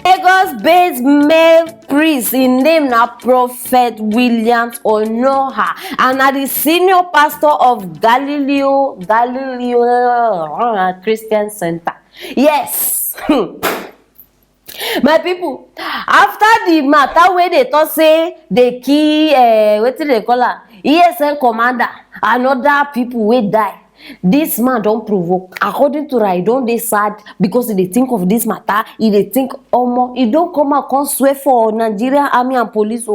Lagos-based male priest in name na Prophet Williams Onoha and na the senior pastor of Galileo Christian Center. Yes. My people, after the matter wey dey talk say dey kill wetin dey call am ESN commander and other people wey die, this man don provoke. According to her, he don dey sad because he dey think of this matter. He dey think omo, he don come out come swear for Nigerian army and police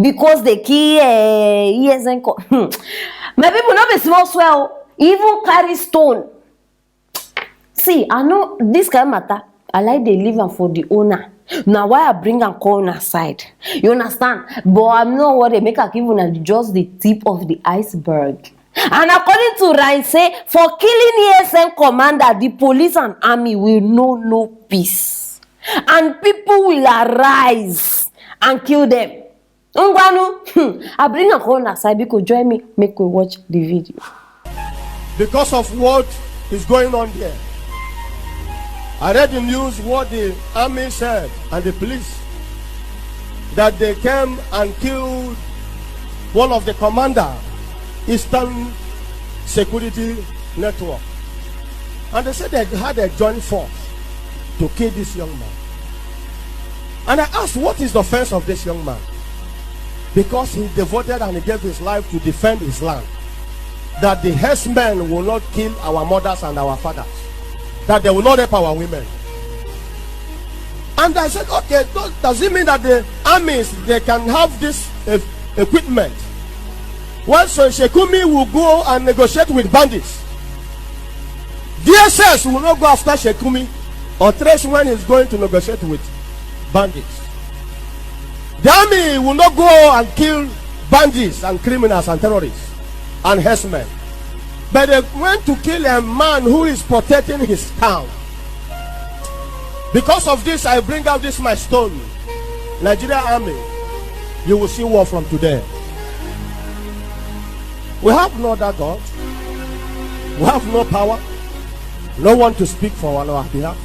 because they kill ESN my people, no be small swear o. Even carry stone. See, I know this kind of matter. I like dey leave am for the owner. Now why I bring am come una side? You understand? But I'm not worried. Make I give una just the tip of the iceberg. And according to Ryan, say for killing ESN commander, the police and army will know no peace, and people will arise and kill them. I bring am come una side because join me. Make we watch the video. Because of what is going on there. I read the news what the army said and the police, that they came and killed one of the commander, Eastern Security Network. And they said they had a joint force to kill this young man. And I asked, what is the offense of this young man? Because he devoted and he gave his life to defend his land. That the herdsmen will not kill our mothers and our fathers. That they will not help our women. And I said, okay, does it mean that the armies, they can have this equipment? Well, so Shekumi will go and negotiate with bandits. DSS will not go after Shekumi or trace when he's going to negotiate with bandits. The army will not go and kill bandits and criminals and terrorists and herdsmen. But they went to kill a man who is protecting his town. Because of this, I bring out this my stone. Nigerian army, you will see war from today. We have no other God. We have no power. No one to speak for on our behalf.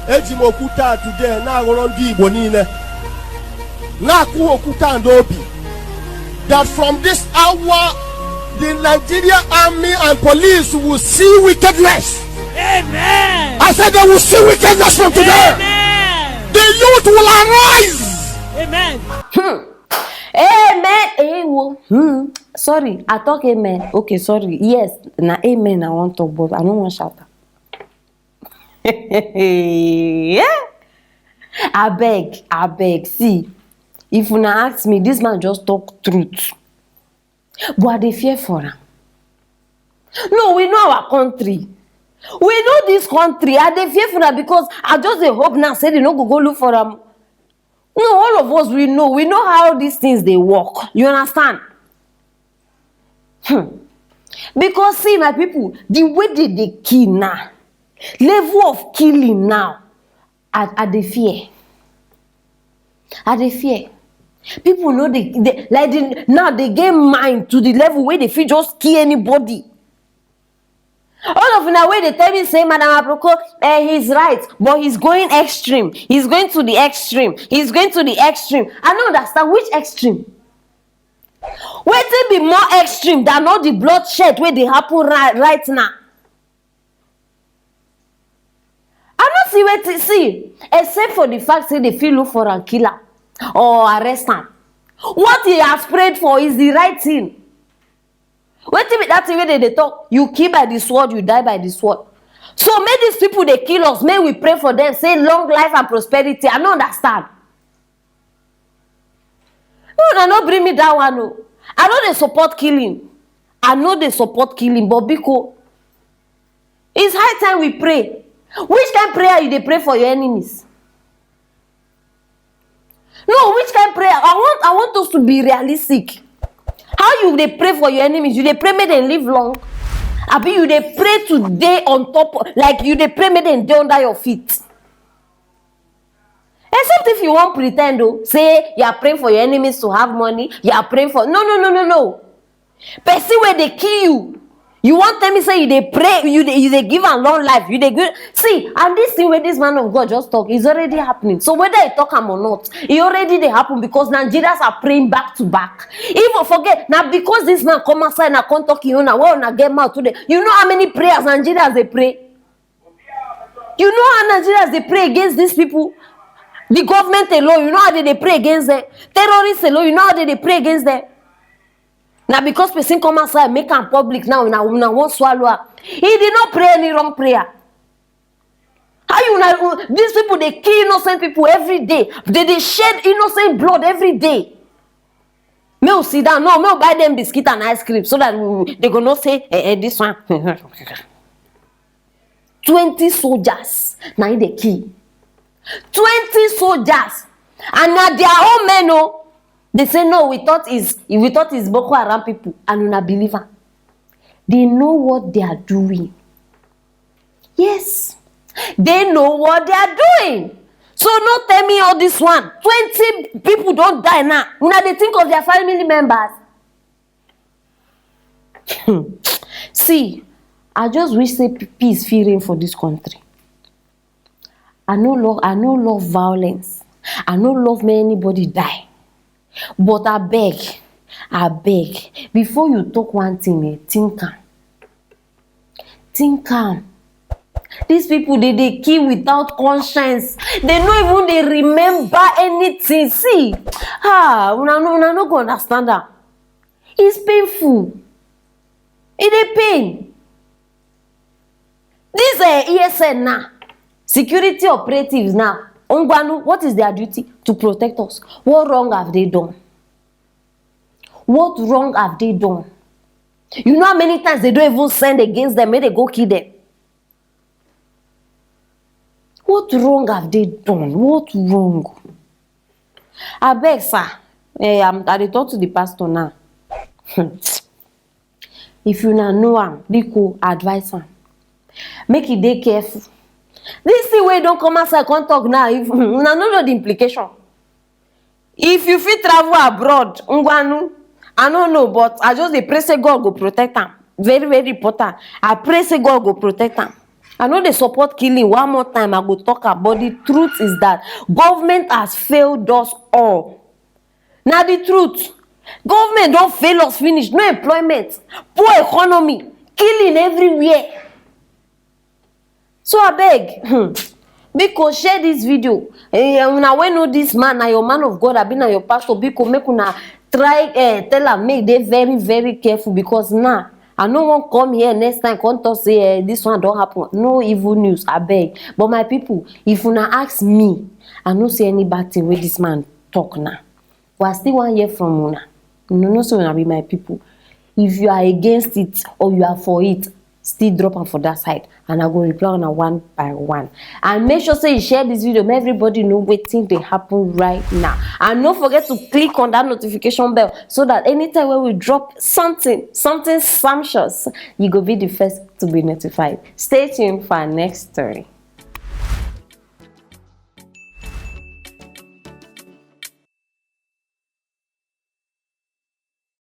Ejimokuta today, na Rondi Bonine. Na Kuokuta and Obi. That from this hour, the Nigerian army and police will see wickedness. Amen. I said they will see wickedness from today. Amen. The youth will arise. Amen. Amen. Sorry, I talk amen. Okay, sorry. Yes, na amen I want to talk, but I don't want to shout. Yeah. I beg. See, if you ask me, this man just talk truth. But I dey fear for him. No, we know our country. We know this country. I dey fear for him because I just dey hope now say they no go look for him. No, all of us we know how these things they work. You understand? Because see, my people, the way they kill now, level of killing now, I dey fear. People know now they get mind to the level where they feel just kill anybody. All of now where they tell me say, Madam Aproko, he's right, but he's going extreme. He's going to the extreme. I don't understand which extreme. Wetin be more extreme than all the bloodshed where they happen right now? I don't see where to see, except for the fact that they feel look for a killer or arrest him. What he has prayed for is the right thing. Wetin be that thing where they talk? You kill by the sword, you die by the sword. So may these people they kill us, may we pray for them, say long life and prosperity. I don't understand. No, bring me that one. No. I know they support killing. But because it's high time we pray. Which kind of prayer you they pray for your enemies? No, which kind of prayer? I want us to be realistic. How you they pray for your enemies? You they pray make them live long? Abi you they pray today on top, like you they pray make them day under your feet? Except if you want pretend, say you are praying for your enemies to have money, you are praying for no. Person where they kill you, You want tell me say you dey pray, you dey give am long life, you dey give. See, and this thing wey this man of God just talk is already happening. So whether he talk am or not, it already dey happen because Nigerians are praying back to back. Even forget now because this man come outside and come talk you now, well, now get mouth today. You know how many prayers Nigerians they pray? You know how Nigerians they pray against these people? The government alone, you know how they pray against them? Terrorists alone, you know how they pray against them? Now because person come outside make am public now won't swallow up. He did not pray any wrong prayer. How you know these people they kill innocent people every day? They shed innocent blood every day. May we sit down, no, may we buy them biscuit and ice cream so that they gonna say this one. 20 soldiers now they kill. 20 soldiers and now their own men no. They say no, we thought it's Boko Haram people, and una believe am. They know what they are doing. Yes, they know what they are doing. So no tell me all this one. 20 people don't die now. Una they think of their family members. See, I just wish say peace fit reign for this country. I no love violence. I no love make anybody die. But I beg, before you talk one thing, think calm. These people, they kill without conscience. They don't even remember anything. See, una no go understand that. It's painful. It is pain. This ESN now, security operatives now. Ongwanu, what is their duty? To protect us. What wrong have they done? What wrong have they done? You know how many times they don't even send against them, they go kill them. What wrong have they done? What wrong? I beg, sir. I dey talk to the pastor now. If you know am, Biko advise am. Make it dey careful. This thing wey don't come outside, can't talk now. If una no know the implication. If you fit travel abroad, Ngwanu, I don't know, but I just dey pray say God go protect am. Very, very important. I pray say God go protect am. I know they support killing. One more time, I go talk about. The truth is that government has failed us all. Now the truth, government don't fail us finish. No employment, poor economy, killing everywhere. So I beg, because share this video. Una when know this man, na your man of God, I been na your pastor. Because make una try tell am make they very, very careful because now I no wan come here next time come talk say this one don't happen. No evil news, I beg. But my people, if una ask me, I no see any bad thing where this man talk now. But I still want hear from una. No say una be my people. If you are against it or you are for it, still drop am for that side and I go reply on one by one. And make sure say you share this video, make everybody know wetin dey happen right now. And don't forget to click on that notification bell so that anytime when we drop something sumptuous, you go be the first to be notified. Stay tuned for our next story.